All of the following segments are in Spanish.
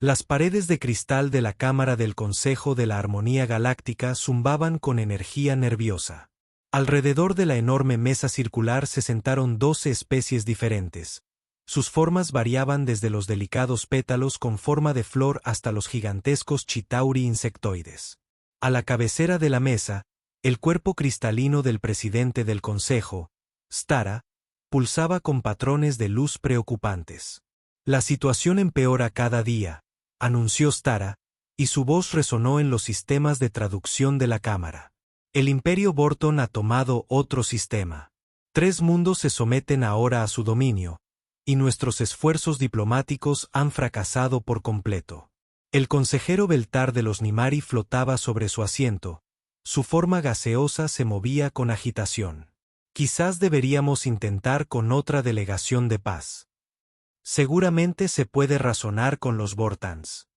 Las paredes de cristal de la cámara del Consejo de la Armonía Galáctica zumbaban con energía nerviosa. Alrededor de la enorme mesa circular se sentaron 12 especies diferentes. Sus formas variaban desde los delicados pétalos con forma de flor hasta los gigantescos Chitauri insectoides. A la cabecera de la mesa, el cuerpo cristalino del presidente del Consejo, Stara, pulsaba con patrones de luz preocupantes. La situación empeora cada día, anunció Stara, y su voz resonó en los sistemas de traducción de la cámara. El Imperio Borton ha tomado otro sistema. 3 mundos se someten ahora a su dominio, y nuestros esfuerzos diplomáticos han fracasado por completo. El consejero Beltar de los Nimari flotaba sobre su asiento. Su forma gaseosa se movía con agitación. Quizás deberíamos intentar con otra delegación de paz. Seguramente se puede razonar con los Bortans.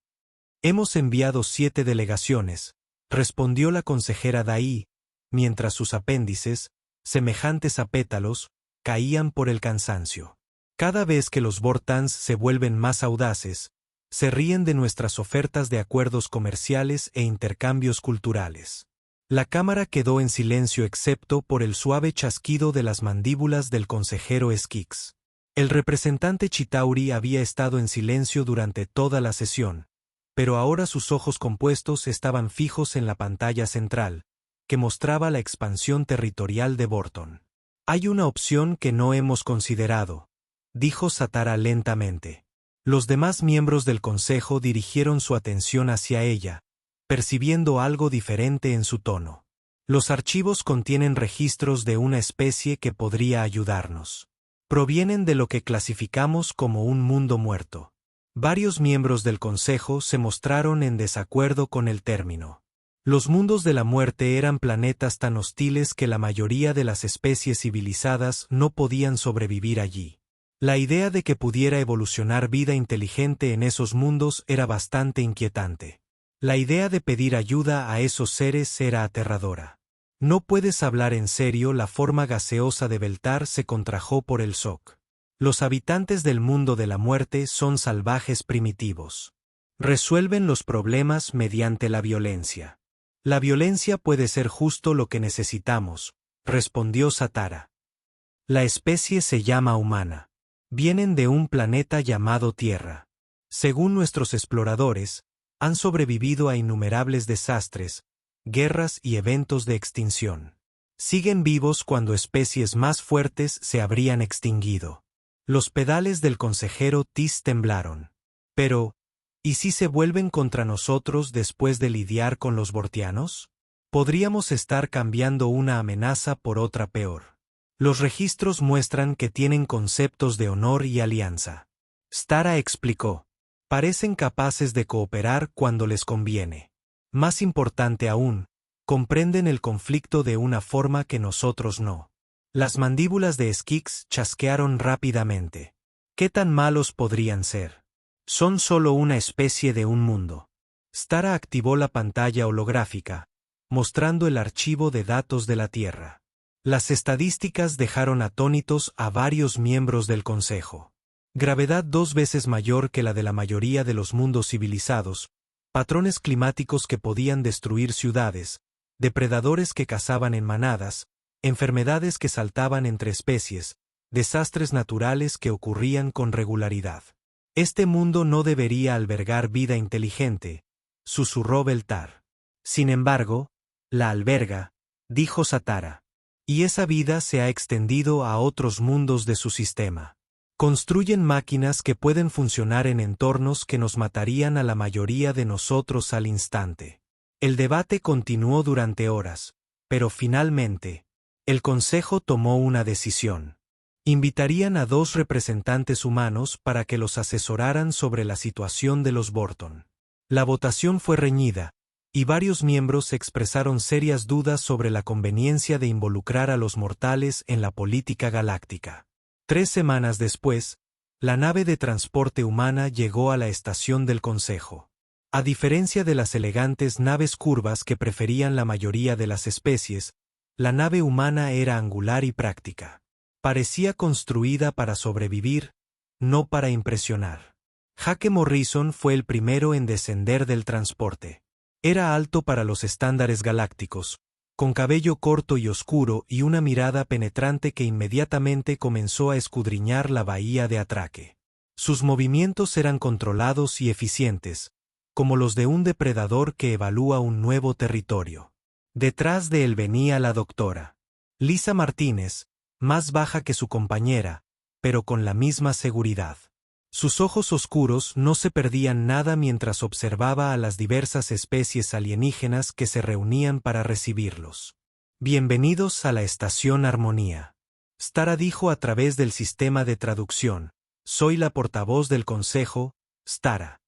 Hemos enviado 7 delegaciones, respondió la consejera Dai, mientras sus apéndices, semejantes a pétalos, caían por el cansancio. Cada vez que los Bortans se vuelven más audaces, se ríen de nuestras ofertas de acuerdos comerciales e intercambios culturales. La cámara quedó en silencio excepto por el suave chasquido de las mandíbulas del consejero Skix. El representante Chitauri había estado en silencio durante toda la sesión, pero ahora sus ojos compuestos estaban fijos en la pantalla central, que mostraba la expansión territorial de Borton. Hay una opción que no hemos considerado, dijo Satara lentamente. Los demás miembros del consejo dirigieron su atención hacia ella, percibiendo algo diferente en su tono. Los archivos contienen registros de una especie que podría ayudarnos. Provienen de lo que clasificamos como un mundo muerto. Varios miembros del consejo se mostraron en desacuerdo con el término. Los mundos de la muerte eran planetas tan hostiles que la mayoría de las especies civilizadas no podían sobrevivir allí. La idea de que pudiera evolucionar vida inteligente en esos mundos era bastante inquietante. La idea de pedir ayuda a esos seres era aterradora. No puedes hablar en serio. La forma gaseosa de Beltar se contrajo por el shock. Los habitantes del mundo de la muerte son salvajes primitivos. Resuelven los problemas mediante la violencia. La violencia puede ser justo lo que necesitamos, respondió Satara. La especie se llama humana. Vienen de un planeta llamado Tierra. Según nuestros exploradores, han sobrevivido a innumerables desastres, guerras y eventos de extinción. Siguen vivos cuando especies más fuertes se habrían extinguido. Los pedales del consejero Tis temblaron. Pero, ¿y si se vuelven contra nosotros después de lidiar con los Bortianos? Podríamos estar cambiando una amenaza por otra peor. Los registros muestran que tienen conceptos de honor y alianza. Stara explicó. Parecen capaces de cooperar cuando les conviene. Más importante aún, comprenden el conflicto de una forma que nosotros no. Las mandíbulas de Skix chasquearon rápidamente. ¿Qué tan malos podrían ser? Son solo una especie de un mundo. Stara activó la pantalla holográfica, mostrando el archivo de datos de la Tierra. Las estadísticas dejaron atónitos a varios miembros del Consejo. Gravedad 2 veces mayor que la de la mayoría de los mundos civilizados, patrones climáticos que podían destruir ciudades, depredadores que cazaban en manadas, enfermedades que saltaban entre especies, desastres naturales que ocurrían con regularidad. Este mundo no debería albergar vida inteligente, susurró Beltar. Sin embargo, la alberga, dijo Satara. Y esa vida se ha extendido a otros mundos de su sistema. Construyen máquinas que pueden funcionar en entornos que nos matarían a la mayoría de nosotros al instante. El debate continuó durante horas, pero finalmente, el Consejo tomó una decisión. Invitarían a 2 representantes humanos para que los asesoraran sobre la situación de los Borton. La votación fue reñida, y varios miembros expresaron serias dudas sobre la conveniencia de involucrar a los mortales en la política galáctica. 3 semanas después, la nave de transporte humana llegó a la estación del Consejo. A diferencia de las elegantes naves curvas que preferían la mayoría de las especies, la nave humana era angular y práctica. Parecía construida para sobrevivir, no para impresionar. Jake Morrison fue el primero en descender del transporte. Era alto para los estándares galácticos, con cabello corto y oscuro y una mirada penetrante que inmediatamente comenzó a escudriñar la bahía de atraque. Sus movimientos eran controlados y eficientes, como los de un depredador que evalúa un nuevo territorio. Detrás de él venía la doctora Lisa Martínez, más baja que su compañera, pero con la misma seguridad. Sus ojos oscuros no se perdían nada mientras observaba a las diversas especies alienígenas que se reunían para recibirlos. Bienvenidos a la Estación Armonía. Stara dijo a través del sistema de traducción. Soy la portavoz del Consejo, Stara.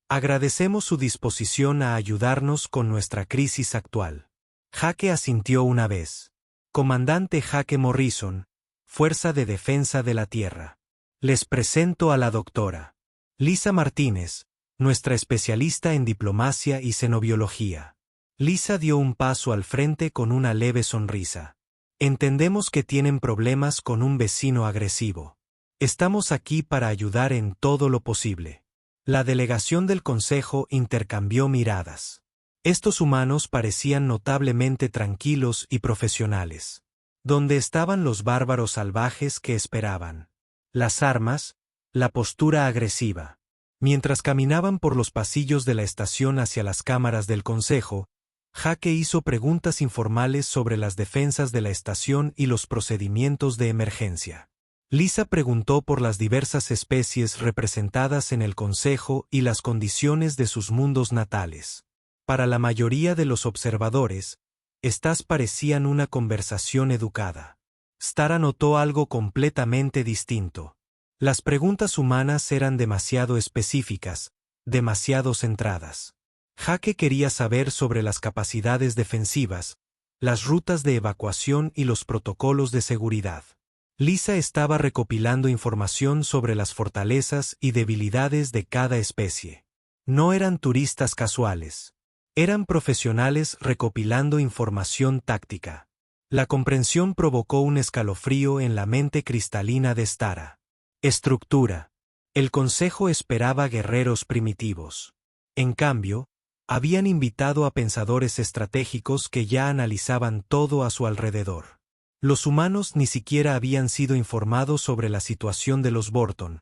Agradecemos su disposición a ayudarnos con nuestra crisis actual. Jake asintió una vez. Comandante Jake Morrison, Fuerza de Defensa de la Tierra. Les presento a la doctora Lisa Martínez, nuestra especialista en diplomacia y xenobiología. Lisa dio un paso al frente con una leve sonrisa. Entendemos que tienen problemas con un vecino agresivo. Estamos aquí para ayudar en todo lo posible. La delegación del Consejo intercambió miradas. Estos humanos parecían notablemente tranquilos y profesionales. ¿Dónde estaban los bárbaros salvajes que esperaban? Las armas, la postura agresiva. Mientras caminaban por los pasillos de la estación hacia las cámaras del Consejo, Jake hizo preguntas informales sobre las defensas de la estación y los procedimientos de emergencia. Lisa preguntó por las diversas especies representadas en el Consejo y las condiciones de sus mundos natales. Para la mayoría de los observadores, estas parecían una conversación educada. Stara notó algo completamente distinto. Las preguntas humanas eran demasiado específicas, demasiado centradas. Jake quería saber sobre las capacidades defensivas, las rutas de evacuación y los protocolos de seguridad. Lisa estaba recopilando información sobre las fortalezas y debilidades de cada especie. No eran turistas casuales. Eran profesionales recopilando información táctica. La comprensión provocó un escalofrío en la mente cristalina de Stara. Estructura. El Consejo esperaba guerreros primitivos. En cambio, habían invitado a pensadores estratégicos que ya analizaban todo a su alrededor. Los humanos ni siquiera habían sido informados sobre la situación de los Borton,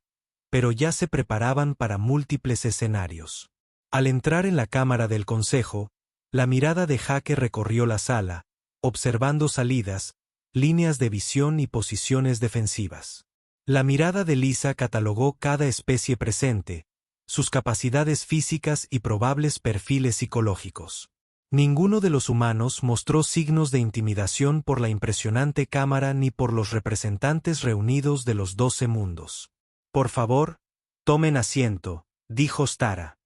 pero ya se preparaban para múltiples escenarios. Al entrar en la cámara del Consejo, la mirada de Jake recorrió la sala, observando salidas, líneas de visión y posiciones defensivas. La mirada de Lisa catalogó cada especie presente, sus capacidades físicas y probables perfiles psicológicos. Ninguno de los humanos mostró signos de intimidación por la impresionante cámara ni por los representantes reunidos de los 12 mundos. Por favor, tomen asiento, dijo Stara.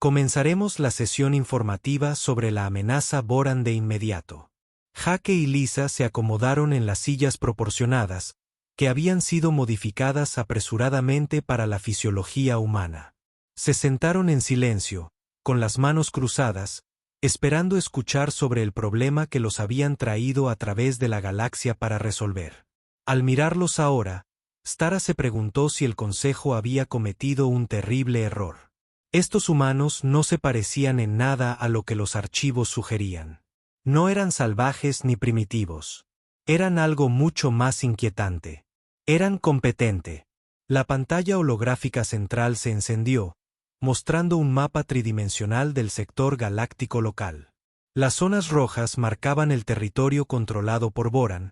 Comenzaremos la sesión informativa sobre la amenaza Boran de inmediato. Jake y Lisa se acomodaron en las sillas proporcionadas, que habían sido modificadas apresuradamente para la fisiología humana. Se sentaron en silencio, con las manos cruzadas, esperando escuchar sobre el problema que los habían traído a través de la galaxia para resolver. Al mirarlos ahora, Stara se preguntó si el Consejo había cometido un terrible error. Estos humanos no se parecían en nada a lo que los archivos sugerían. No eran salvajes ni primitivos. Eran algo mucho más inquietante. Eran competente. La pantalla holográfica central se encendió, mostrando un mapa tridimensional del sector galáctico local. Las zonas rojas marcaban el territorio controlado por Boran,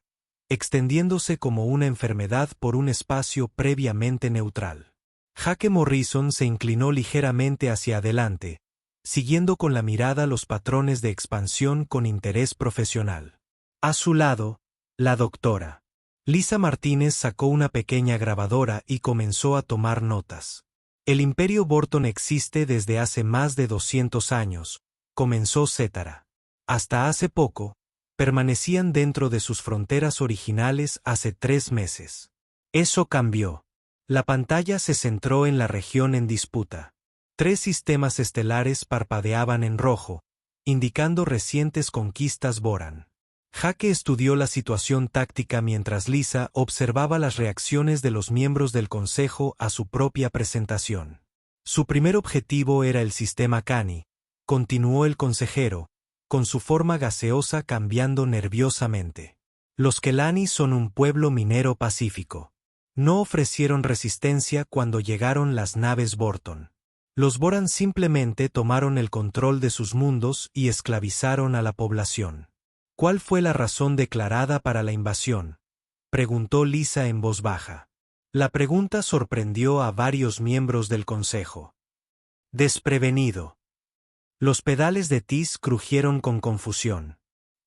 extendiéndose como una enfermedad por un espacio previamente neutral. Jake Morrison se inclinó ligeramente hacia adelante, siguiendo con la mirada los patrones de expansión con interés profesional. A su lado, la doctora Lisa Martínez sacó una pequeña grabadora y comenzó a tomar notas. El Imperio Borton existe desde hace más de 200 años, comenzó Cetara. Hasta hace poco, permanecían dentro de sus fronteras originales hace 3 meses. Eso cambió. La pantalla se centró en la región en disputa. 3 sistemas estelares parpadeaban en rojo, indicando recientes conquistas Boran. Jake estudió la situación táctica mientras Lisa observaba las reacciones de los miembros del Consejo a su propia presentación. Su primer objetivo era el sistema Cani, continuó el consejero, con su forma gaseosa cambiando nerviosamente. Los Kelani son un pueblo minero pacífico. No ofrecieron resistencia cuando llegaron las naves Borton. Los Boran simplemente tomaron el control de sus mundos y esclavizaron a la población. ¿Cuál fue la razón declarada para la invasión?, preguntó Lisa en voz baja. La pregunta sorprendió a varios miembros del consejo. Desprevenido. Los pedales de Tis crujieron con confusión.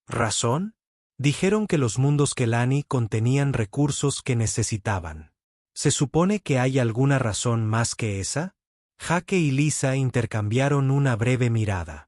¿Razón? Dijeron que los mundos Kelani contenían recursos que necesitaban. ¿Se supone que hay alguna razón más que esa? Jake y Lisa intercambiaron una breve mirada.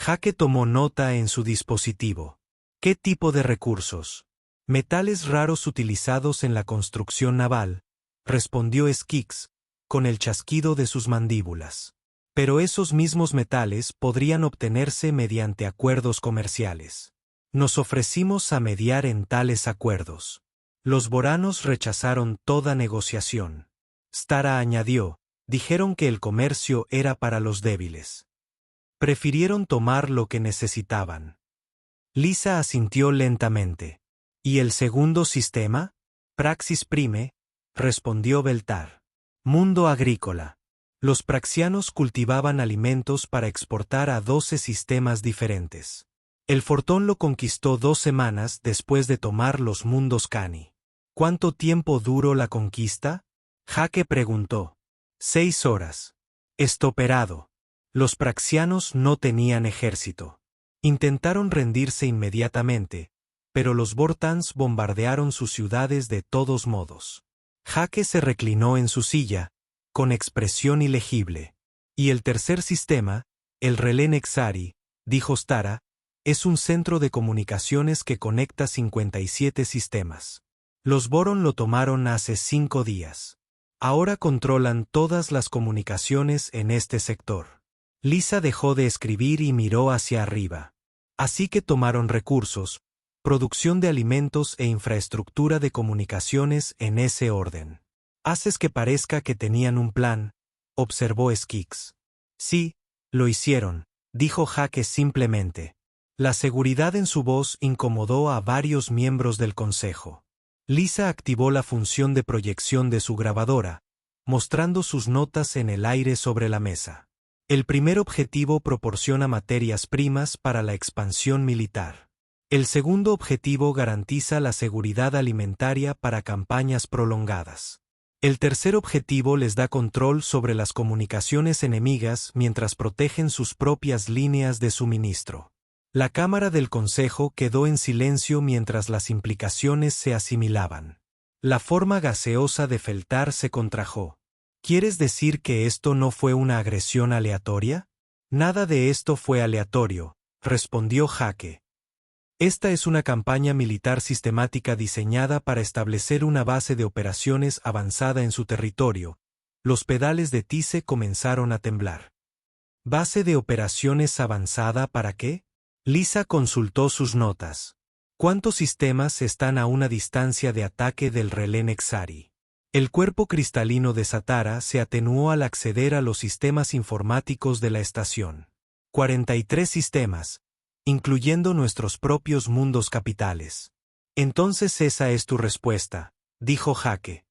Jake tomó nota en su dispositivo. ¿Qué tipo de recursos? Metales raros utilizados en la construcción naval, respondió Skix, con el chasquido de sus mandíbulas. Pero esos mismos metales podrían obtenerse mediante acuerdos comerciales. Nos ofrecimos a mediar en tales acuerdos. Los boranos rechazaron toda negociación. Stara añadió, dijeron que el comercio era para los débiles. Prefirieron tomar lo que necesitaban. Lisa asintió lentamente. ¿Y el segundo sistema? Praxis Prime, respondió Beltar. Mundo agrícola. Los praxianos cultivaban alimentos para exportar a 12 sistemas diferentes. El Fortón lo conquistó 2 semanas después de tomar los mundos Cani. ¿Cuánto tiempo duró la conquista? Jake preguntó. 6 horas. Estoperado. Los praxianos no tenían ejército. Intentaron rendirse inmediatamente, pero los Vortans bombardearon sus ciudades de todos modos. Jake se reclinó en su silla, con expresión ilegible. Y el tercer sistema, el relé Nexari, dijo Stara, es un centro de comunicaciones que conecta 57 sistemas. Los Boron lo tomaron hace 5 días. Ahora controlan todas las comunicaciones en este sector. Lisa dejó de escribir y miró hacia arriba. Así que tomaron recursos, producción de alimentos e infraestructura de comunicaciones en ese orden. Haces que parezca que tenían un plan, observó Skix. Sí, lo hicieron, dijo Jake simplemente. La seguridad en su voz incomodó a varios miembros del consejo. Lisa activó la función de proyección de su grabadora, mostrando sus notas en el aire sobre la mesa. El primer objetivo proporciona materias primas para la expansión militar. El segundo objetivo garantiza la seguridad alimentaria para campañas prolongadas. El tercer objetivo les da control sobre las comunicaciones enemigas mientras protegen sus propias líneas de suministro. La Cámara del Consejo quedó en silencio mientras las implicaciones se asimilaban. La forma gaseosa de Feltar se contrajo. ¿Quieres decir que esto no fue una agresión aleatoria? Nada de esto fue aleatorio, respondió Jake. Esta es una campaña militar sistemática diseñada para establecer una base de operaciones avanzada en su territorio. Los pedales de Tise comenzaron a temblar. ¿Base de operaciones avanzada para qué? Lisa consultó sus notas. ¿Cuántos sistemas están a una distancia de ataque del relé Nexari? El cuerpo cristalino de Satara se atenuó al acceder a los sistemas informáticos de la estación. 43 sistemas, incluyendo nuestros propios mundos capitales. Entonces esa es tu respuesta, dijo Jake.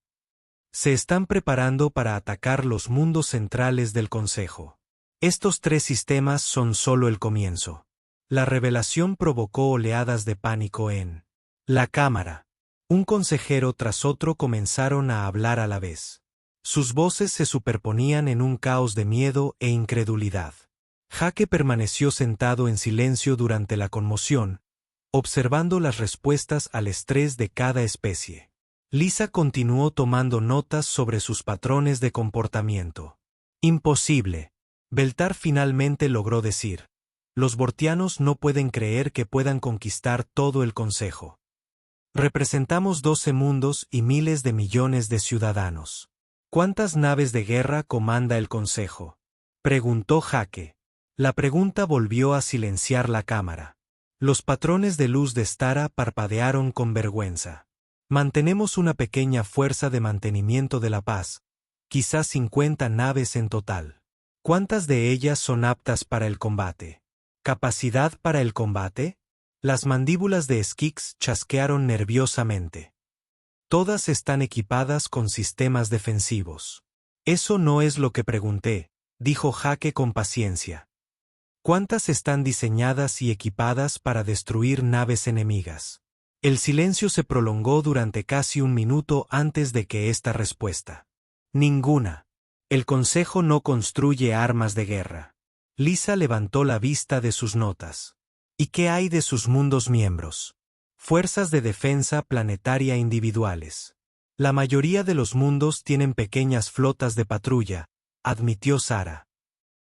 Se están preparando para atacar los mundos centrales del Consejo. Estos 3 sistemas son solo el comienzo. La revelación provocó oleadas de pánico en la Cámara. Un consejero tras otro comenzaron a hablar a la vez. Sus voces se superponían en un caos de miedo e incredulidad. Jake permaneció sentado en silencio durante la conmoción, observando las respuestas al estrés de cada especie. Lisa continuó tomando notas sobre sus patrones de comportamiento. Imposible. Beltar finalmente logró decir. Los Vortianos no pueden creer que puedan conquistar todo el Consejo. Representamos 12 mundos y miles de millones de ciudadanos. ¿Cuántas naves de guerra comanda el Consejo?, preguntó Jake. La pregunta volvió a silenciar la cámara. Los patrones de luz de Stara parpadearon con vergüenza. Mantenemos una pequeña fuerza de mantenimiento de la paz, quizás 50 naves en total. ¿Cuántas de ellas son aptas para el combate? ¿Capacidad para el combate? Las mandíbulas de Skix chasquearon nerviosamente. Todas están equipadas con sistemas defensivos. Eso no es lo que pregunté, dijo Jake con paciencia. ¿Cuántas están diseñadas y equipadas para destruir naves enemigas? El silencio se prolongó durante casi un minuto antes de que esta respuesta. Ninguna. El Consejo no construye armas de guerra. Lisa levantó la vista de sus notas. ¿Y qué hay de sus mundos miembros? Fuerzas de defensa planetaria individuales. La mayoría de los mundos tienen pequeñas flotas de patrulla, admitió Sara.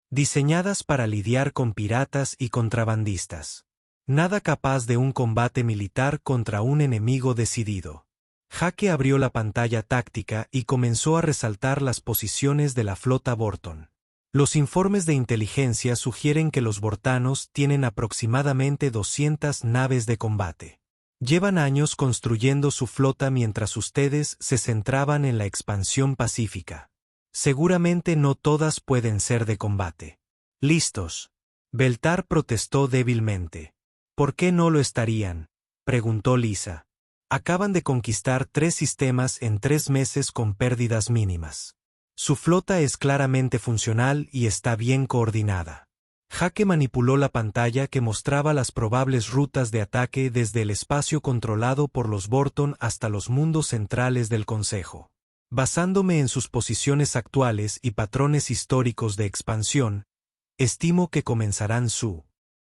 Diseñadas para lidiar con piratas y contrabandistas. Nada capaz de un combate militar contra un enemigo decidido. Jake abrió la pantalla táctica y comenzó a resaltar las posiciones de la flota Borton. Los informes de inteligencia sugieren que los bortanos tienen aproximadamente 200 naves de combate. Llevan años construyendo su flota mientras ustedes se centraban en la expansión pacífica. Seguramente no todas pueden ser de combate. ¿Listos? Beltar protestó débilmente. ¿Por qué no lo estarían?, preguntó Lisa. Acaban de conquistar 3 sistemas en 3 meses con pérdidas mínimas. Su flota es claramente funcional y está bien coordinada. Jake manipuló la pantalla que mostraba las probables rutas de ataque desde el espacio controlado por los Borton hasta los mundos centrales del Consejo. Basándome en sus posiciones actuales y patrones históricos de expansión, estimo que comenzarán su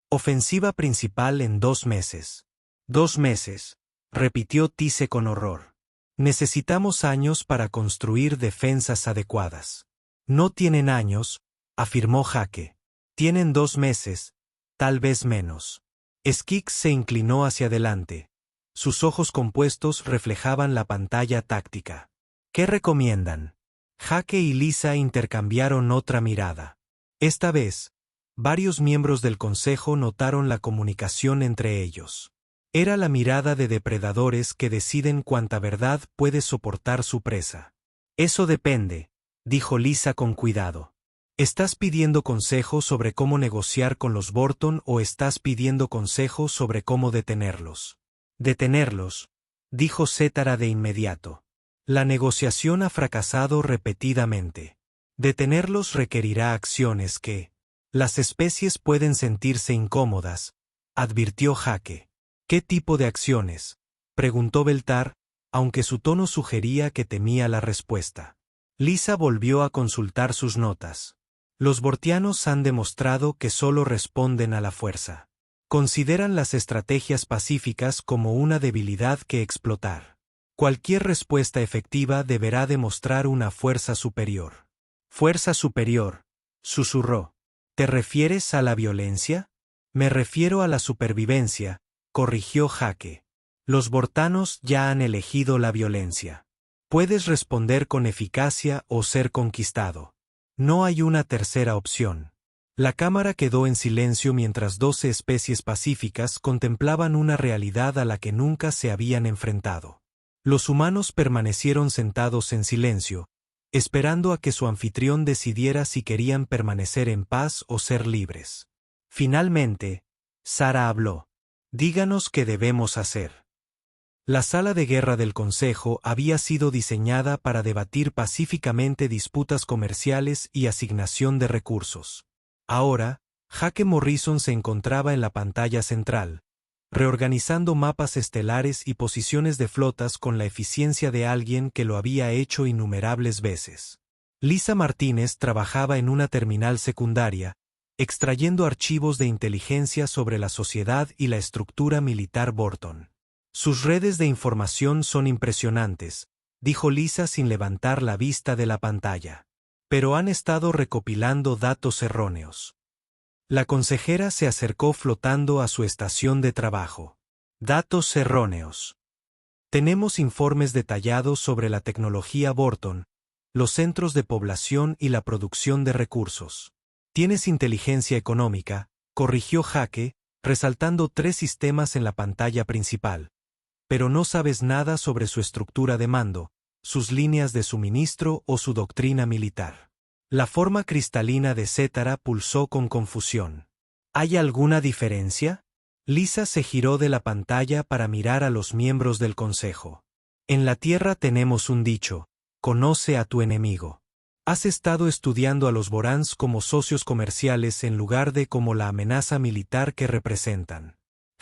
ofensiva principal en 2 meses. 2 meses. Repitió Tise con horror. Necesitamos años para construir defensas adecuadas. No tienen años, afirmó Jake. Tienen 2 meses, tal vez menos. Skix se inclinó hacia adelante. Sus ojos compuestos reflejaban la pantalla táctica. ¿Qué recomiendan? Jake y Lisa intercambiaron otra mirada. Esta vez, varios miembros del Consejo notaron la comunicación entre ellos. Era la mirada de depredadores que deciden cuánta verdad puede soportar su presa. Eso depende, dijo Lisa con cuidado. ¿Estás pidiendo consejo sobre cómo negociar con los Borton o estás pidiendo consejo sobre cómo detenerlos? Detenerlos, dijo Cetara de inmediato. La negociación ha fracasado repetidamente. Detenerlos requerirá acciones que las especies pueden sentirse incómodas, advirtió Jake. ¿Qué tipo de acciones?, preguntó Beltar, aunque su tono sugería que temía la respuesta. Lisa volvió a consultar sus notas. Los bortianos han demostrado que solo responden a la fuerza. Consideran las estrategias pacíficas como una debilidad que explotar. Cualquier respuesta efectiva deberá demostrar una fuerza superior. Fuerza superior, susurró. ¿Te refieres a la violencia? Me refiero a la supervivencia, corrigió Jake. Los bortanos ya han elegido la violencia. Puedes responder con eficacia o ser conquistado. No hay una tercera opción. La cámara quedó en silencio mientras 12 especies pacíficas contemplaban una realidad a la que nunca se habían enfrentado. Los humanos permanecieron sentados en silencio, esperando a que su anfitrión decidiera si querían permanecer en paz o ser libres. Finalmente, Sara habló. Díganos qué debemos hacer. La sala de guerra del Consejo había sido diseñada para debatir pacíficamente disputas comerciales y asignación de recursos. Ahora, Jake Morrison se encontraba en la pantalla central, reorganizando mapas estelares y posiciones de flotas con la eficiencia de alguien que lo había hecho innumerables veces. Lisa Martínez trabajaba en una terminal secundaria, extrayendo archivos de inteligencia sobre la sociedad y la estructura militar Borton. Sus redes de información son impresionantes, dijo Lisa sin levantar la vista de la pantalla. Pero han estado recopilando datos erróneos. La consejera se acercó flotando a su estación de trabajo. Datos erróneos. Tenemos informes detallados sobre la tecnología Borton, los centros de población y la producción de recursos. Tienes inteligencia económica, corrigió Jake, resaltando 3 sistemas en la pantalla principal. Pero no sabes nada sobre su estructura de mando, sus líneas de suministro o su doctrina militar. La forma cristalina de Cétara pulsó con confusión. ¿Hay alguna diferencia? Lisa se giró de la pantalla para mirar a los miembros del consejo. En la Tierra tenemos un dicho: conoce a tu enemigo. Has estado estudiando a los Borans como socios comerciales en lugar de como la amenaza militar que representan.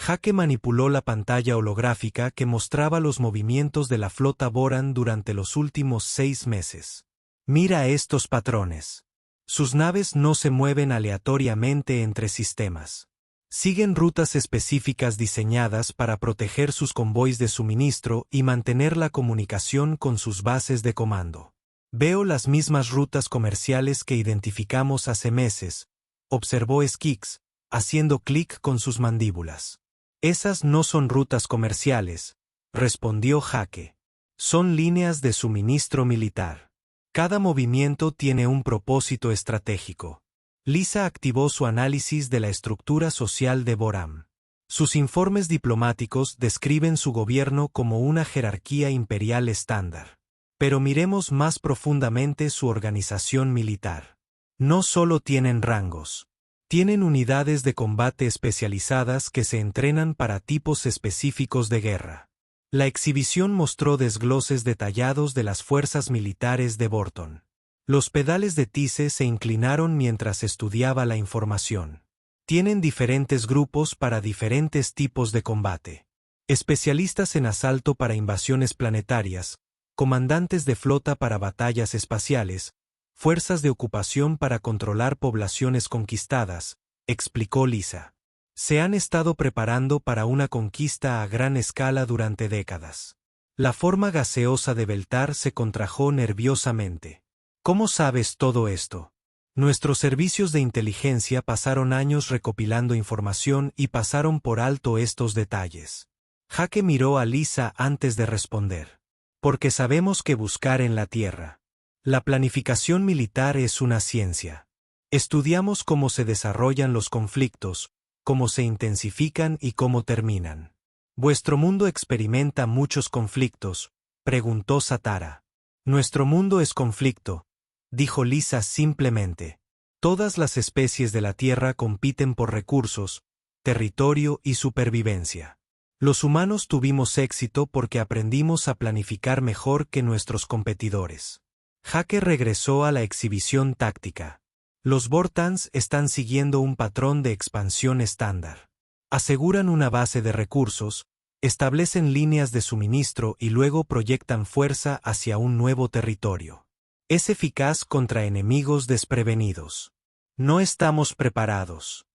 Jake manipuló la pantalla holográfica que mostraba los movimientos de la flota Boran durante los últimos 6 meses. Mira estos patrones. Sus naves no se mueven aleatoriamente entre sistemas. Siguen rutas específicas diseñadas para proteger sus convoys de suministro y mantener la comunicación con sus bases de comando. Veo las mismas rutas comerciales que identificamos hace meses, observó Skix, haciendo clic con sus mandíbulas. Esas no son rutas comerciales, respondió Jake. Son líneas de suministro militar. Cada movimiento tiene un propósito estratégico. Lisa activó su análisis de la estructura social de Boram. Sus informes diplomáticos describen su gobierno como una jerarquía imperial estándar. Pero miremos más profundamente su organización militar. No solo tienen rangos. Tienen unidades de combate especializadas que se entrenan para tipos específicos de guerra. La exhibición mostró desgloses detallados de las fuerzas militares de Borton. Los pedales de Tice se inclinaron mientras estudiaba la información. Tienen diferentes grupos para diferentes tipos de combate. Especialistas en asalto para invasiones planetarias, comandantes de flota para batallas espaciales, fuerzas de ocupación para controlar poblaciones conquistadas, explicó Lisa. Se han estado preparando para una conquista a gran escala durante décadas. La forma gaseosa de Beltar se contrajo nerviosamente. ¿Cómo sabes todo esto? Nuestros servicios de inteligencia pasaron años recopilando información y pasaron por alto estos detalles. Jake miró a Lisa antes de responder. Porque sabemos qué buscar en la Tierra. La planificación militar es una ciencia. Estudiamos cómo se desarrollan los conflictos, cómo se intensifican y cómo terminan. ¿Vuestro mundo experimenta muchos conflictos?, preguntó Satara. Nuestro mundo es conflicto, dijo Lisa simplemente. Todas las especies de la Tierra compiten por recursos, territorio y supervivencia. Los humanos tuvimos éxito porque aprendimos a planificar mejor que nuestros competidores. Jake regresó a la exhibición táctica. Los Vortans están siguiendo un patrón de expansión estándar. Aseguran una base de recursos, establecen líneas de suministro y luego proyectan fuerza hacia un nuevo territorio. Es eficaz contra enemigos desprevenidos. No estamos preparados.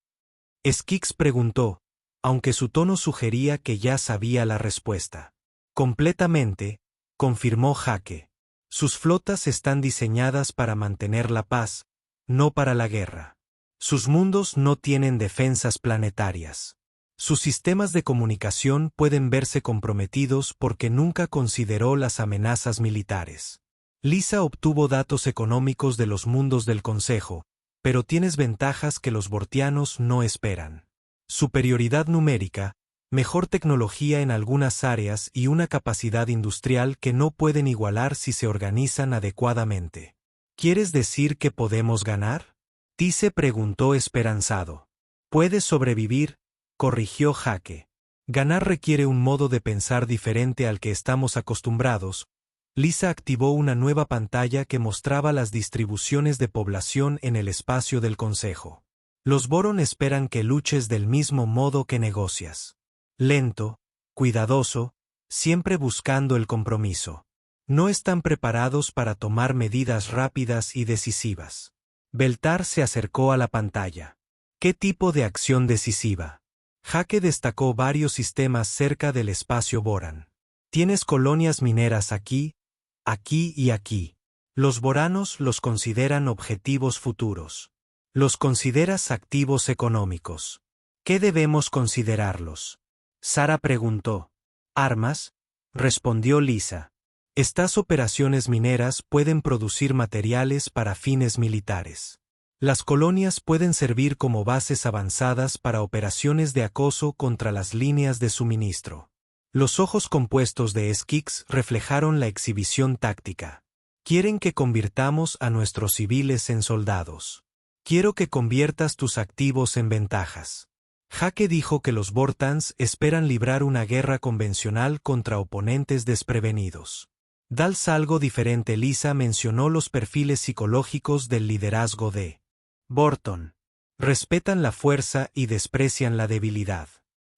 Skix preguntó, aunque su tono sugería que ya sabía la respuesta. Completamente, confirmó Jake. Sus flotas están diseñadas para mantener la paz, no para la guerra. Sus mundos no tienen defensas planetarias. Sus sistemas de comunicación pueden verse comprometidos porque nunca consideró las amenazas militares. Lisa obtuvo datos económicos de los mundos del Consejo, pero tienes ventajas que los Bortianos no esperan. Superioridad numérica, mejor tecnología en algunas áreas y una capacidad industrial que no pueden igualar si se organizan adecuadamente. ¿Quieres decir que podemos ganar? Tice preguntó esperanzado. ¿Puedes sobrevivir?, corrigió Jake. Ganar requiere un modo de pensar diferente al que estamos acostumbrados. Lisa activó una nueva pantalla que mostraba las distribuciones de población en el espacio del Consejo. Los Boron esperan que luches del mismo modo que negocias. Lento, cuidadoso, siempre buscando el compromiso. No están preparados para tomar medidas rápidas y decisivas. Beltar se acercó a la pantalla. ¿Qué tipo de acción decisiva? Jake destacó varios sistemas cerca del espacio Boran. Tienes colonias mineras aquí, aquí y aquí. Los boranos los consideran objetivos futuros. Los consideras activos económicos. ¿Qué debemos considerarlos? Sara preguntó. ¿Armas?, respondió Lisa. Estas operaciones mineras pueden producir materiales para fines militares. Las colonias pueden servir como bases avanzadas para operaciones de acoso contra las líneas de suministro. Los ojos compuestos de Skix reflejaron la exhibición táctica. Quieren que convirtamos a nuestros civiles en soldados. Quiero que conviertas tus activos en ventajas. Jake dijo que los Vortans esperan librar una guerra convencional contra oponentes desprevenidos. Dals algo diferente. Lisa mencionó los perfiles psicológicos del liderazgo de Vorton. Respetan la fuerza y desprecian la debilidad.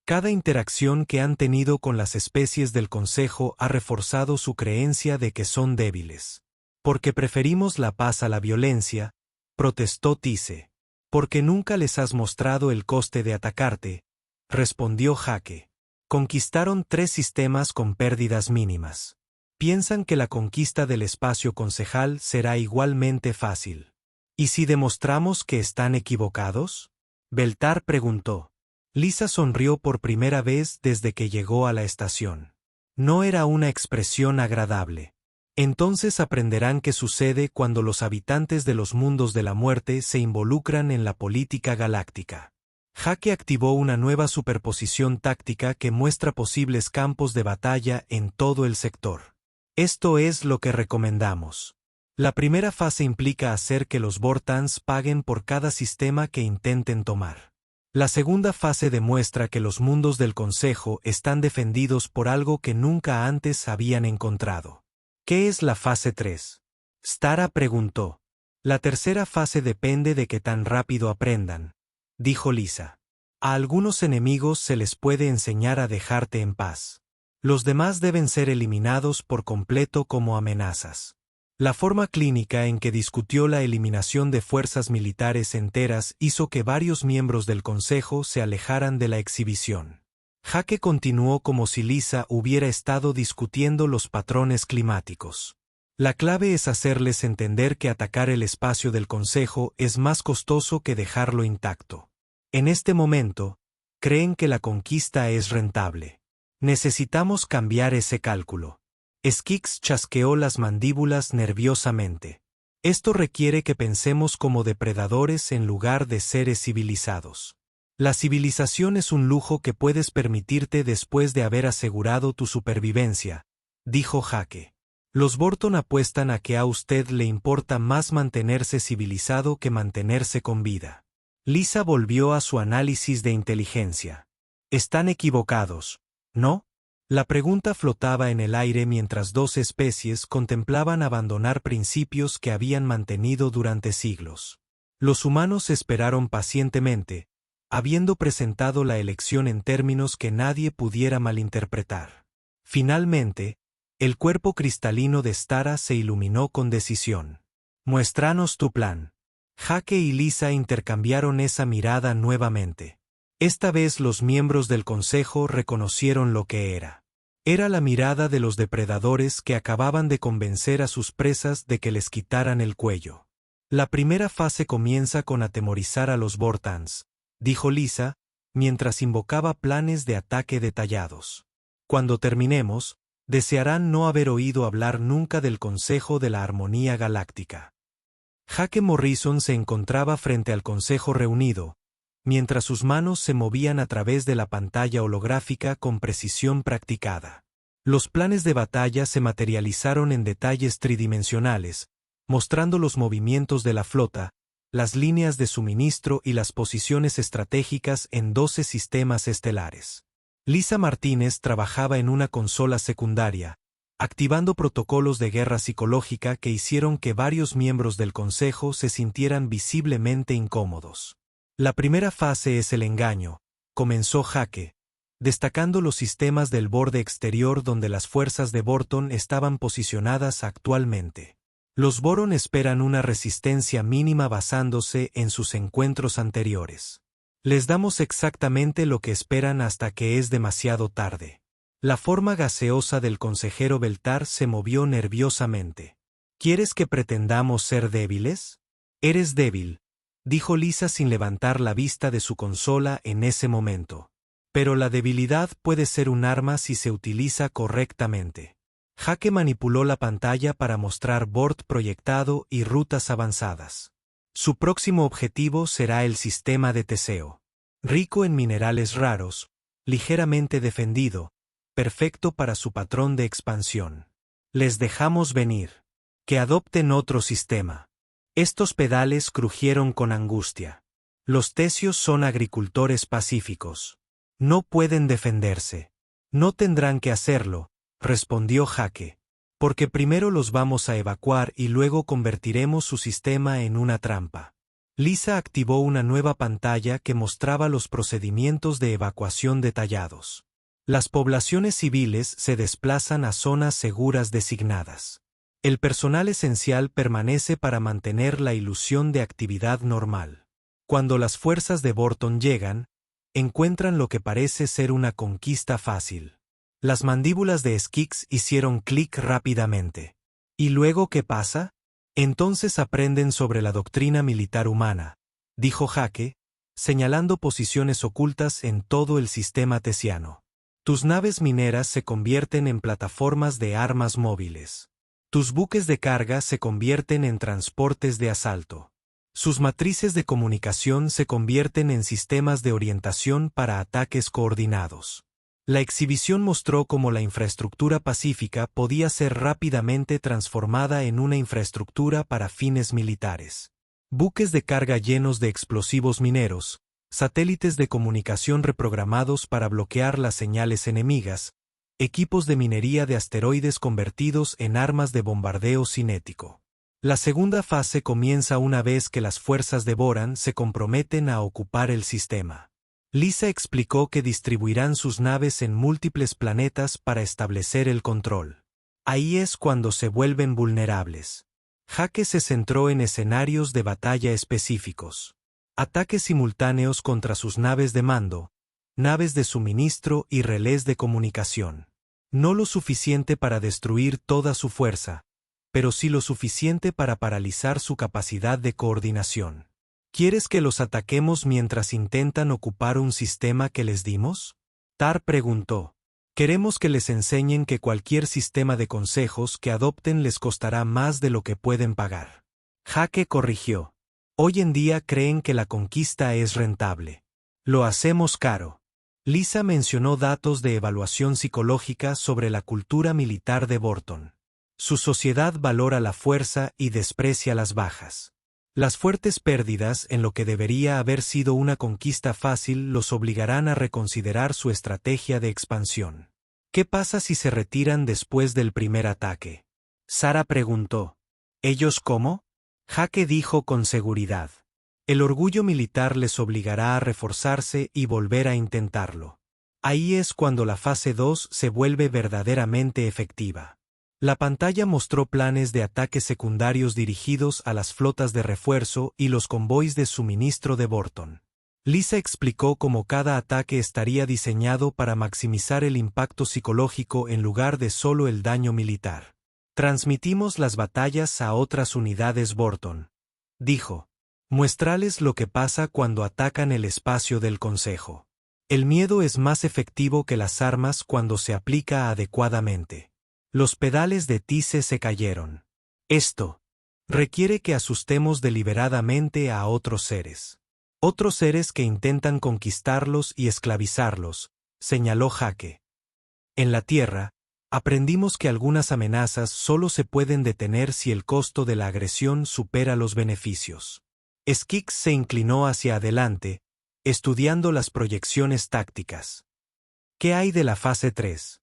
Cada interacción que han tenido con las especies del Consejo ha reforzado su creencia de que son débiles. Porque preferimos la paz a la violencia, protestó Tise. Porque nunca les has mostrado el coste de atacarte, respondió Jake. Conquistaron 3 sistemas con pérdidas mínimas. Piensan que la conquista del espacio concejal será igualmente fácil. ¿Y si demostramos que están equivocados? Beltar preguntó. Lisa sonrió por primera vez desde que llegó a la estación. No era una expresión agradable. Entonces aprenderán qué sucede cuando los habitantes de los mundos de la muerte se involucran en la política galáctica. Jake activó una nueva superposición táctica que muestra posibles campos de batalla en todo el sector. Esto es lo que recomendamos. La primera fase implica hacer que los Vortans paguen por cada sistema que intenten tomar. La segunda fase demuestra que los mundos del Consejo están defendidos por algo que nunca antes habían encontrado. ¿Qué es la fase 3? Stara preguntó. La tercera fase depende de que tan rápido aprendan, dijo Lisa. A algunos enemigos se les puede enseñar a dejarte en paz. Los demás deben ser eliminados por completo como amenazas. La forma clínica en que discutió la eliminación de fuerzas militares enteras hizo que varios miembros del Consejo se alejaran de la exhibición. Jake continuó como si Lisa hubiera estado discutiendo los patrones climáticos. La clave es hacerles entender que atacar el espacio del Consejo es más costoso que dejarlo intacto. En este momento, creen que la conquista es rentable. Necesitamos cambiar ese cálculo. Skix chasqueó las mandíbulas nerviosamente. Esto requiere que pensemos como depredadores en lugar de seres civilizados. La civilización es un lujo que puedes permitirte después de haber asegurado tu supervivencia, dijo Jake. Los Vorton apuestan a que a usted le importa más mantenerse civilizado que mantenerse con vida. Lisa volvió a su análisis de inteligencia. Están equivocados, ¿no? La pregunta flotaba en el aire mientras 2 especies contemplaban abandonar principios que habían mantenido durante siglos. Los humanos esperaron pacientemente, habiendo presentado la elección en términos que nadie pudiera malinterpretar. Finalmente, el cuerpo cristalino de Stara se iluminó con decisión. Muéstranos tu plan. Jake y Lisa intercambiaron esa mirada nuevamente. Esta vez los miembros del Consejo reconocieron lo que era. Era la mirada de los depredadores que acababan de convencer a sus presas de que les quitaran el cuello. La primera fase comienza con atemorizar a los Vortans, dijo Lisa, mientras invocaba planes de ataque detallados. Cuando terminemos, desearán no haber oído hablar nunca del Consejo de la Armonía Galáctica. Jake Morrison se encontraba frente al Consejo reunido, mientras sus manos se movían a través de la pantalla holográfica con precisión practicada. Los planes de batalla se materializaron en detalles tridimensionales, mostrando los movimientos de la flota, las líneas de suministro y las posiciones estratégicas en 12 sistemas estelares. Lisa Martínez trabajaba en una consola secundaria, activando protocolos de guerra psicológica que hicieron que varios miembros del Consejo se sintieran visiblemente incómodos. La primera fase es el engaño, comenzó Jake, destacando los sistemas del borde exterior donde las fuerzas de Vorton estaban posicionadas actualmente. Los Voron esperan una resistencia mínima basándose en sus encuentros anteriores. Les damos exactamente lo que esperan hasta que es demasiado tarde. La forma gaseosa del consejero Beltar se movió nerviosamente. ¿Quieres que pretendamos ser débiles? Eres débil, dijo Lisa sin levantar la vista de su consola en ese momento. Pero la debilidad puede ser un arma si se utiliza correctamente. Jake manipuló la pantalla para mostrar bord proyectado y rutas avanzadas. Su próximo objetivo será el sistema de Teseo. Rico en minerales raros, ligeramente defendido, perfecto para su patrón de expansión. Les dejamos venir. Que adopten otro sistema. Estos pedales crujieron con angustia. Los tecios son agricultores pacíficos. No pueden defenderse. No tendrán que hacerlo, respondió Jake. Porque primero los vamos a evacuar y luego convertiremos su sistema en una trampa. Lisa activó una nueva pantalla que mostraba los procedimientos de evacuación detallados. Las poblaciones civiles se desplazan a zonas seguras designadas. El personal esencial permanece para mantener la ilusión de actividad normal. Cuando las fuerzas de Borton llegan, encuentran lo que parece ser una conquista fácil. Las mandíbulas de Skix hicieron clic rápidamente. ¿Y luego qué pasa? Entonces aprenden sobre la doctrina militar humana, dijo Jake, señalando posiciones ocultas en todo el sistema tesiano. Tus naves mineras se convierten en plataformas de armas móviles. Tus buques de carga se convierten en transportes de asalto. Sus matrices de comunicación se convierten en sistemas de orientación para ataques coordinados. La exhibición mostró cómo la infraestructura pacífica podía ser rápidamente transformada en una infraestructura para fines militares. Buques de carga llenos de explosivos mineros, satélites de comunicación reprogramados para bloquear las señales enemigas, equipos de minería de asteroides convertidos en armas de bombardeo cinético. La segunda fase comienza una vez que las fuerzas de Boran se comprometen a ocupar el sistema. Lisa explicó que distribuirán sus naves en múltiples planetas para establecer el control. Ahí es cuando se vuelven vulnerables. Jake se centró en escenarios de batalla específicos. Ataques simultáneos contra sus naves de mando, naves de suministro y relés de comunicación. No lo suficiente para destruir toda su fuerza, pero sí lo suficiente para paralizar su capacidad de coordinación. ¿Quieres que los ataquemos mientras intentan ocupar un sistema que les dimos? Tar preguntó. Queremos que les enseñen que cualquier sistema de consejos que adopten les costará más de lo que pueden pagar. Jake corrigió. Hoy en día creen que la conquista es rentable. Lo hacemos caro. Lisa mencionó datos de evaluación psicológica sobre la cultura militar de Borton. Su sociedad valora la fuerza y desprecia las bajas. Las fuertes pérdidas en lo que debería haber sido una conquista fácil los obligarán a reconsiderar su estrategia de expansión. ¿Qué pasa si se retiran después del primer ataque? Sara preguntó. ¿Ellos cómo? Jake dijo con seguridad. El orgullo militar les obligará a reforzarse y volver a intentarlo. Ahí es cuando la fase 2 se vuelve verdaderamente efectiva. La pantalla mostró planes de ataques secundarios dirigidos a las flotas de refuerzo y los convoys de suministro de Borton. Lisa explicó cómo cada ataque estaría diseñado para maximizar el impacto psicológico en lugar de solo el daño militar. Transmitimos las batallas a otras unidades Borton, dijo. Muéstrales lo que pasa cuando atacan el espacio del Consejo. El miedo es más efectivo que las armas cuando se aplica adecuadamente. Los pedales de Tise se cayeron. Esto requiere que asustemos deliberadamente a otros seres. Otros seres que intentan conquistarlos y esclavizarlos, señaló Jake. En la Tierra, aprendimos que algunas amenazas solo se pueden detener si el costo de la agresión supera los beneficios. Skix se inclinó hacia adelante, estudiando las proyecciones tácticas. ¿Qué hay de la fase 3?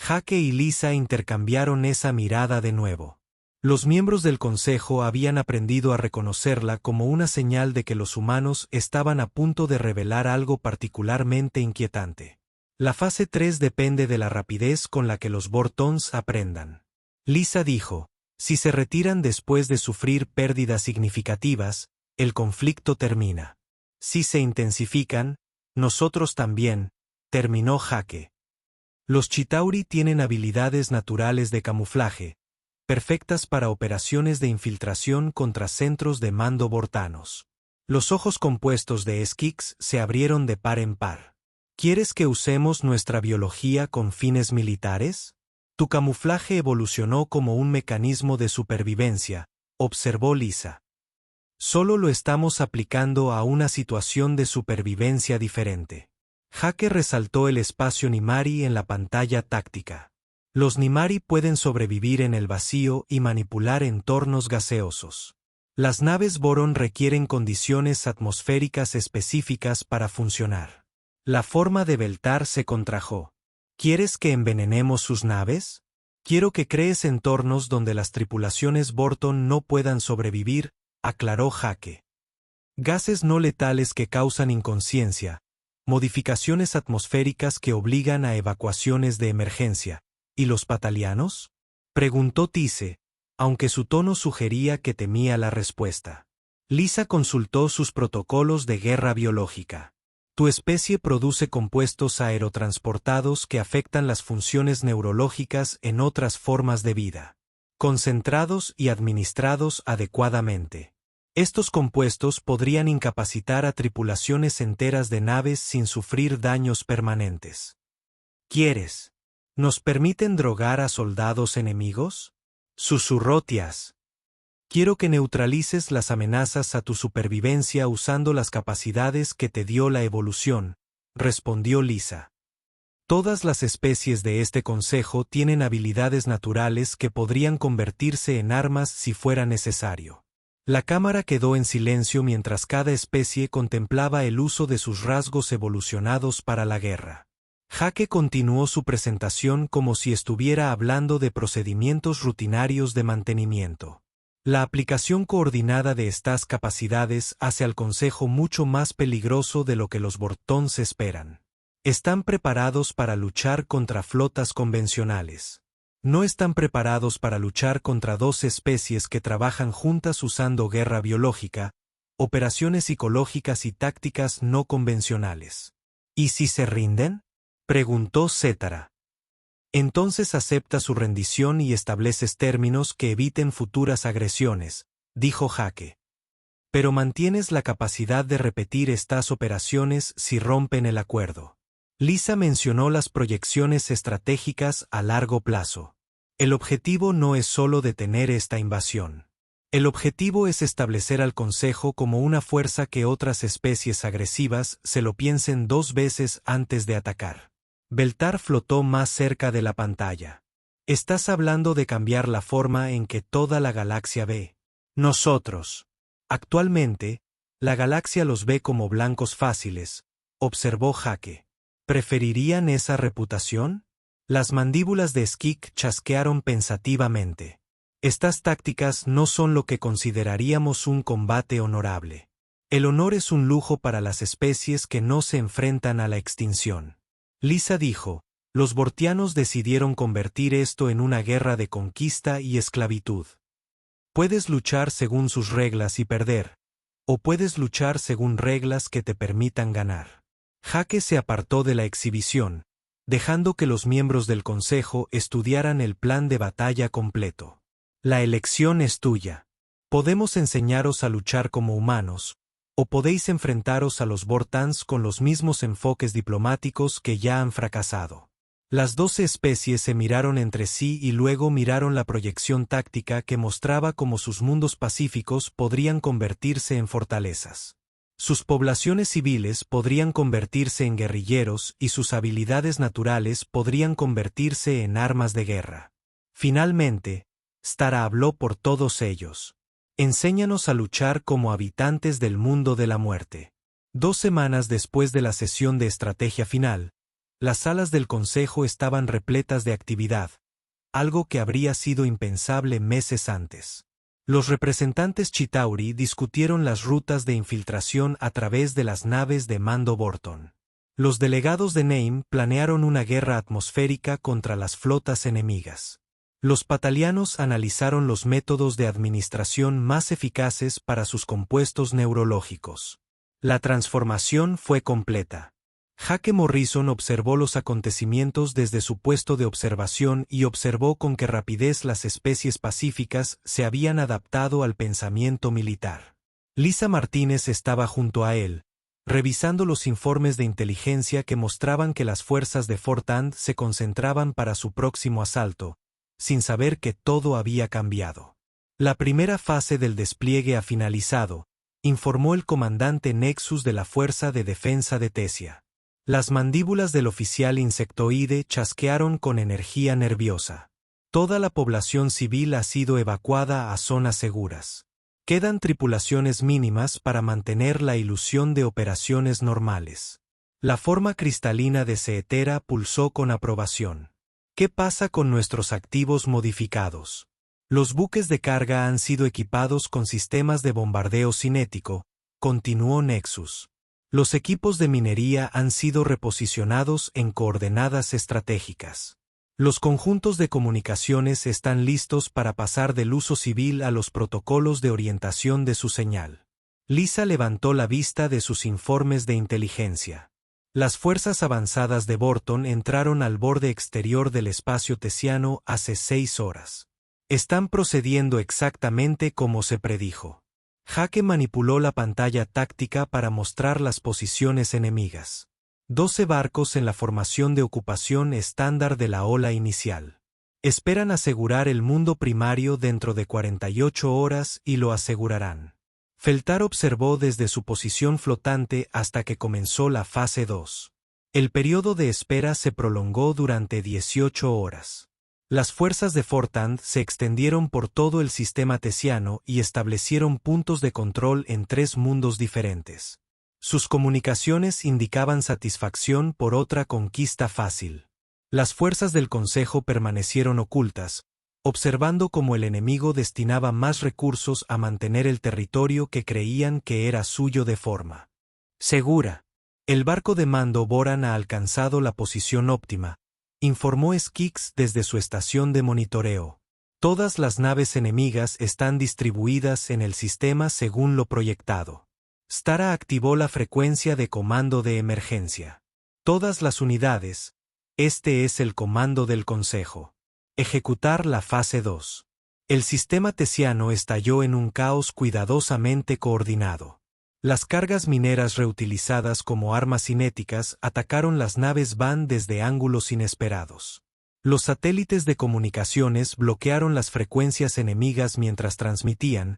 Jake y Lisa intercambiaron esa mirada de nuevo. Los miembros del Consejo habían aprendido a reconocerla como una señal de que los humanos estaban a punto de revelar algo particularmente inquietante. La fase 3 depende de la rapidez con la que los Bortons aprendan. Lisa dijo, si se retiran después de sufrir pérdidas significativas, el conflicto termina. Si se intensifican, nosotros también, terminó Jake. Los Chitauri tienen habilidades naturales de camuflaje, perfectas para operaciones de infiltración contra centros de mando bortanos. Los ojos compuestos de Skix se abrieron de par en par. ¿Quieres que usemos nuestra biología con fines militares? Tu camuflaje evolucionó como un mecanismo de supervivencia, observó Lisa. Solo lo estamos aplicando a una situación de supervivencia diferente. Jake resaltó el espacio Nimari en la pantalla táctica. Los Nimari pueden sobrevivir en el vacío y manipular entornos gaseosos. Las naves Boron requieren condiciones atmosféricas específicas para funcionar. La forma de Beltar se contrajo. ¿Quieres que envenenemos sus naves? Quiero que crees entornos donde las tripulaciones Borton no puedan sobrevivir, aclaró Jake. Gases no letales que causan inconsciencia, modificaciones atmosféricas que obligan a evacuaciones de emergencia. ¿Y los patalianos? Preguntó Tise, aunque su tono sugería que temía la respuesta. Lisa consultó sus protocolos de guerra biológica. Tu especie produce compuestos aerotransportados que afectan las funciones neurológicas en otras formas de vida. Concentrados y administrados adecuadamente. Estos compuestos podrían incapacitar a tripulaciones enteras de naves sin sufrir daños permanentes. ¿Quieres? ¿Nos permiten drogar a soldados enemigos? Susurró Tias. Quiero que neutralices las amenazas a tu supervivencia usando las capacidades que te dio la evolución, respondió Lisa. Todas las especies de este consejo tienen habilidades naturales que podrían convertirse en armas si fuera necesario. La cámara quedó en silencio mientras cada especie contemplaba el uso de sus rasgos evolucionados para la guerra. Jake continuó su presentación como si estuviera hablando de procedimientos rutinarios de mantenimiento. La aplicación coordinada de estas capacidades hace al Consejo mucho más peligroso de lo que los Bortons esperan. Están preparados para luchar contra flotas convencionales. No están preparados para luchar contra dos especies que trabajan juntas usando guerra biológica, operaciones psicológicas y tácticas no convencionales. ¿Y si se rinden? Preguntó Cetara. Entonces acepta su rendición y estableces términos que eviten futuras agresiones, dijo Jake. Pero mantienes la capacidad de repetir estas operaciones si rompen el acuerdo. Lisa mencionó las proyecciones estratégicas a largo plazo. El objetivo no es solo detener esta invasión. El objetivo es establecer al Consejo como una fuerza que otras especies agresivas se lo piensen dos veces antes de atacar. Beltar flotó más cerca de la pantalla. Estás hablando de cambiar la forma en que toda la galaxia ve. Nosotros. Actualmente, la galaxia los ve como blancos fáciles, observó Jake. ¿Preferirían esa reputación? Las mandíbulas de Skik chasquearon pensativamente. Estas tácticas no son lo que consideraríamos un combate honorable. El honor es un lujo para las especies que no se enfrentan a la extinción. Lisa dijo, los Bortianos decidieron convertir esto en una guerra de conquista y esclavitud. Puedes luchar según sus reglas y perder, o puedes luchar según reglas que te permitan ganar. Jake se apartó de la exhibición, dejando que los miembros del Consejo estudiaran el plan de batalla completo. La elección es tuya. Podemos enseñaros a luchar como humanos, o podéis enfrentaros a los Bortans con los mismos enfoques diplomáticos que ya han fracasado. Las 12 especies se miraron entre sí y luego miraron la proyección táctica que mostraba cómo sus mundos pacíficos podrían convertirse en fortalezas. Sus poblaciones civiles podrían convertirse en guerrilleros y sus habilidades naturales podrían convertirse en armas de guerra. Finalmente, Stara habló por todos ellos. Enséñanos a luchar como habitantes del mundo de la muerte. 2 semanas después de la sesión de estrategia final, las salas del Consejo estaban repletas de actividad, algo que habría sido impensable meses antes. Los representantes Chitauri discutieron las rutas de infiltración a través de las naves de mando Borton. Los delegados de Name planearon una guerra atmosférica contra las flotas enemigas. Los patalianos analizaron los métodos de administración más eficaces para sus compuestos neurológicos. La transformación fue completa. Jake Morrison observó los acontecimientos desde su puesto de observación y observó con qué rapidez las especies pacíficas se habían adaptado al pensamiento militar. Lisa Martínez estaba junto a él, revisando los informes de inteligencia que mostraban que las fuerzas de Fortand se concentraban para su próximo asalto, sin saber que todo había cambiado. La primera fase del despliegue ha finalizado, informó el comandante Nexus de la Fuerza de Defensa de Tesia. Las mandíbulas del oficial insectoide chasquearon con energía nerviosa. Toda la población civil ha sido evacuada a zonas seguras. Quedan tripulaciones mínimas para mantener la ilusión de operaciones normales. La forma cristalina de Ceetera pulsó con aprobación. ¿Qué pasa con nuestros activos modificados? Los buques de carga han sido equipados con sistemas de bombardeo cinético, continuó Nexus. Los equipos de minería han sido reposicionados en coordenadas estratégicas. Los conjuntos de comunicaciones están listos para pasar del uso civil a los protocolos de orientación de su señal. Lisa levantó la vista de sus informes de inteligencia. Las fuerzas avanzadas de Borton entraron al borde exterior del espacio tesiano hace 6 horas. Están procediendo exactamente como se predijo. Jake manipuló la pantalla táctica para mostrar las posiciones enemigas. 12 barcos en la formación de ocupación estándar de la ola inicial. Esperan asegurar el mundo primario dentro de 48 horas y lo asegurarán. Feltar observó desde su posición flotante hasta que comenzó la fase 2. El periodo de espera se prolongó durante 18 horas. Las fuerzas de Fortand se extendieron por todo el sistema tesiano y establecieron puntos de control en 3 mundos diferentes. Sus comunicaciones indicaban satisfacción por otra conquista fácil. Las fuerzas del Consejo permanecieron ocultas, observando cómo el enemigo destinaba más recursos a mantener el territorio que creían que era suyo de forma segura. El barco de mando Boran ha alcanzado la posición óptima, informó Skix desde su estación de monitoreo. Todas las naves enemigas están distribuidas en el sistema según lo proyectado. Stara activó la frecuencia de comando de emergencia. Todas las unidades, este es el comando del Consejo. Ejecutar la fase 2. El sistema tesiano estalló en un caos cuidadosamente coordinado. Las cargas mineras reutilizadas como armas cinéticas atacaron las naves Van desde ángulos inesperados. Los satélites de comunicaciones bloquearon las frecuencias enemigas mientras transmitían,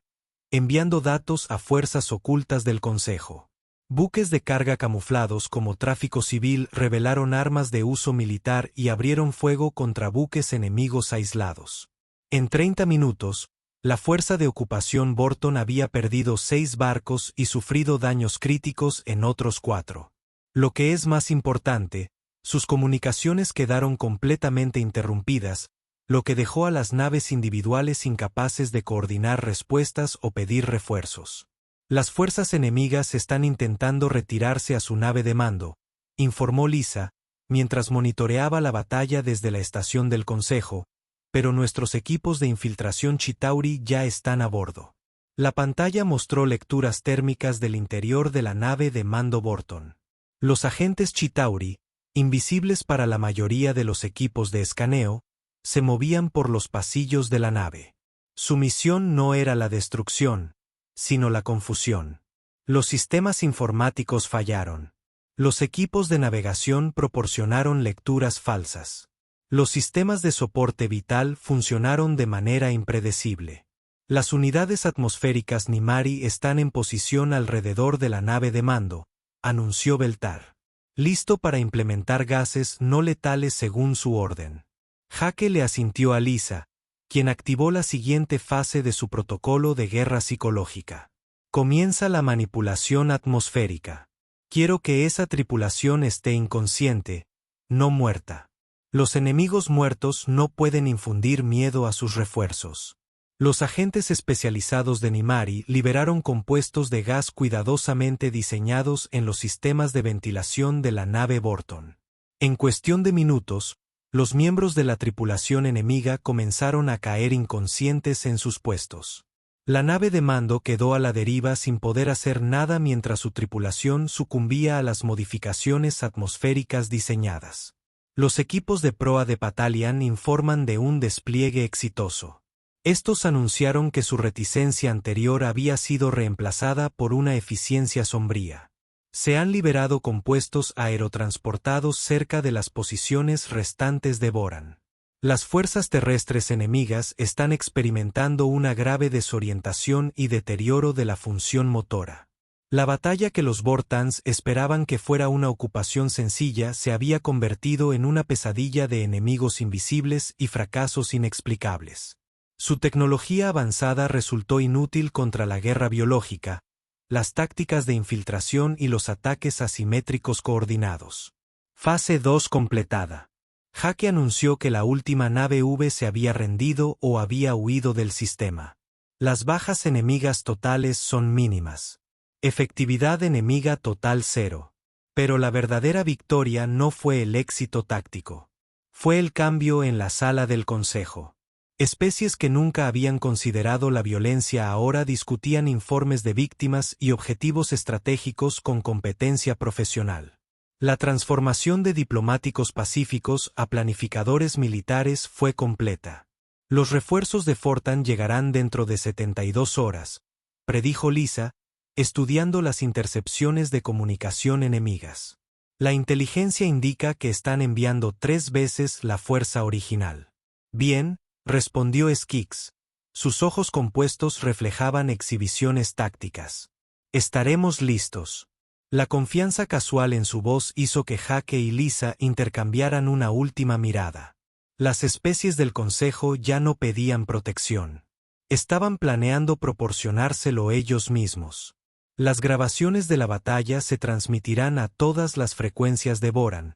enviando datos a fuerzas ocultas del Consejo. Buques de carga camuflados como tráfico civil revelaron armas de uso militar y abrieron fuego contra buques enemigos aislados. En 30 minutos, la fuerza de ocupación Borton había perdido 6 barcos y sufrido daños críticos en otros 4. Lo que es más importante, sus comunicaciones quedaron completamente interrumpidas, lo que dejó a las naves individuales incapaces de coordinar respuestas o pedir refuerzos. Las fuerzas enemigas están intentando retirarse a su nave de mando, informó Lisa, mientras monitoreaba la batalla desde la estación del Consejo, pero nuestros equipos de infiltración Chitauri ya están a bordo. La pantalla mostró lecturas térmicas del interior de la nave de mando Borton. Los agentes Chitauri, invisibles para la mayoría de los equipos de escaneo, se movían por los pasillos de la nave. Su misión no era la destrucción, sino la confusión. Los sistemas informáticos fallaron. Los equipos de navegación proporcionaron lecturas falsas. Los sistemas de soporte vital funcionaron de manera impredecible. Las unidades atmosféricas Nimari están en posición alrededor de la nave de mando, anunció Beltar. Listo para implementar gases no letales según su orden. Jake le asintió a Lisa, quien activó la siguiente fase de su protocolo de guerra psicológica. Comienza la manipulación atmosférica. Quiero que esa tripulación esté inconsciente, no muerta. Los enemigos muertos no pueden infundir miedo a sus refuerzos. Los agentes especializados de Nimari liberaron compuestos de gas cuidadosamente diseñados en los sistemas de ventilación de la nave Borton. En cuestión de minutos, los miembros de la tripulación enemiga comenzaron a caer inconscientes en sus puestos. La nave de mando quedó a la deriva sin poder hacer nada mientras su tripulación sucumbía a las modificaciones atmosféricas diseñadas. Los equipos de proa de Patalian informan de un despliegue exitoso. Estos anunciaron que su reticencia anterior había sido reemplazada por una eficiencia sombría. Se han liberado compuestos aerotransportados cerca de las posiciones restantes de Boran. Las fuerzas terrestres enemigas están experimentando una grave desorientación y deterioro de la función motora. La batalla que los Vortans esperaban que fuera una ocupación sencilla se había convertido en una pesadilla de enemigos invisibles y fracasos inexplicables. Su tecnología avanzada resultó inútil contra la guerra biológica, las tácticas de infiltración y los ataques asimétricos coordinados. Fase 2 completada. Hake anunció que la última nave V se había rendido o había huido del sistema. Las bajas enemigas totales son mínimas. Efectividad enemiga total 0. Pero la verdadera victoria no fue el éxito táctico. Fue el cambio en la sala del consejo. Especies que nunca habían considerado la violencia ahora discutían informes de víctimas y objetivos estratégicos con competencia profesional. La transformación de diplomáticos pacíficos a planificadores militares fue completa. Los refuerzos de Fortan llegarán dentro de 72 horas, predijo Lisa, estudiando las intercepciones de comunicación enemigas. La inteligencia indica que están enviando 3 veces la fuerza original. Bien, respondió Skix. Sus ojos compuestos reflejaban exhibiciones tácticas. Estaremos listos. La confianza casual en su voz hizo que Hake y Lisa intercambiaran una última mirada. Las especies del consejo ya no pedían protección. Estaban planeando proporcionárselo ellos mismos. Las grabaciones de la batalla se transmitirán a todas las frecuencias de Boran,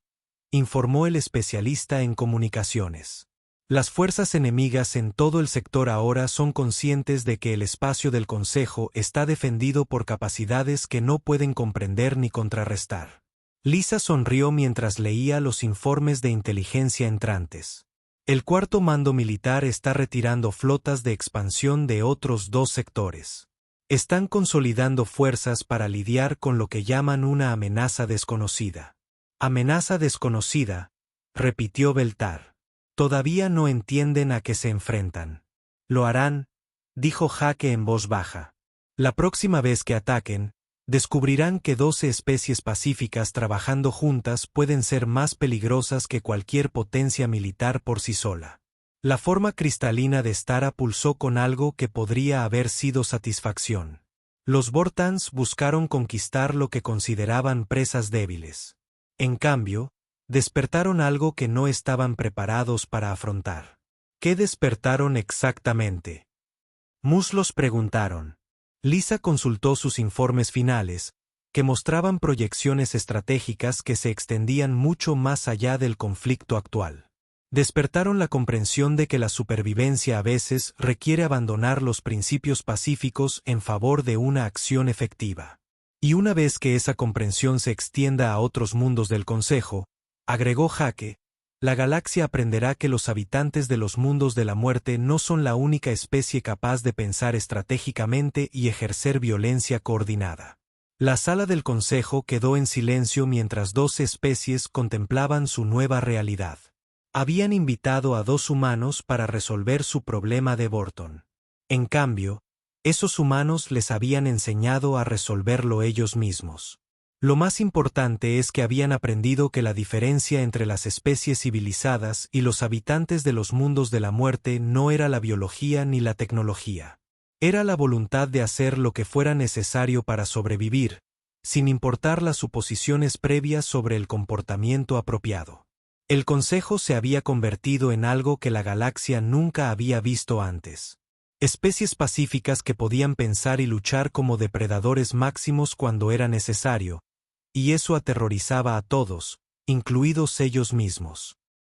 informó el especialista en comunicaciones. Las fuerzas enemigas en todo el sector ahora son conscientes de que el espacio del Consejo está defendido por capacidades que no pueden comprender ni contrarrestar. Lisa sonrió mientras leía los informes de inteligencia entrantes. El cuarto mando militar está retirando flotas de expansión de otros 2 sectores. Están consolidando fuerzas para lidiar con lo que llaman una amenaza desconocida. Amenaza desconocida, repitió Beltar. Todavía no entienden a qué se enfrentan. Lo harán, dijo Hake en voz baja. La próxima vez que ataquen, descubrirán que 12 especies pacíficas trabajando juntas pueden ser más peligrosas que cualquier potencia militar por sí sola. La forma cristalina de Stara pulsó con algo que podría haber sido satisfacción. Los Vortans buscaron conquistar lo que consideraban presas débiles. En cambio, despertaron algo que no estaban preparados para afrontar. ¿Qué despertaron exactamente? Muslos preguntaron. Lisa consultó sus informes finales, que mostraban proyecciones estratégicas que se extendían mucho más allá del conflicto actual. Despertaron la comprensión de que la supervivencia a veces requiere abandonar los principios pacíficos en favor de una acción efectiva. Y una vez que esa comprensión se extienda a otros mundos del Consejo, agregó Hake, la galaxia aprenderá que los habitantes de los mundos de la muerte no son la única especie capaz de pensar estratégicamente y ejercer violencia coordinada. La sala del Consejo quedó en silencio mientras 12 especies contemplaban su nueva realidad. Habían invitado a 2 humanos para resolver su problema de Vorton. En cambio, esos humanos les habían enseñado a resolverlo ellos mismos. Lo más importante es que habían aprendido que la diferencia entre las especies civilizadas y los habitantes de los mundos de la muerte no era la biología ni la tecnología. Era la voluntad de hacer lo que fuera necesario para sobrevivir, sin importar las suposiciones previas sobre el comportamiento apropiado. El Consejo se había convertido en algo que la galaxia nunca había visto antes. Especies pacíficas que podían pensar y luchar como depredadores máximos cuando era necesario, y eso aterrorizaba a todos, incluidos ellos mismos.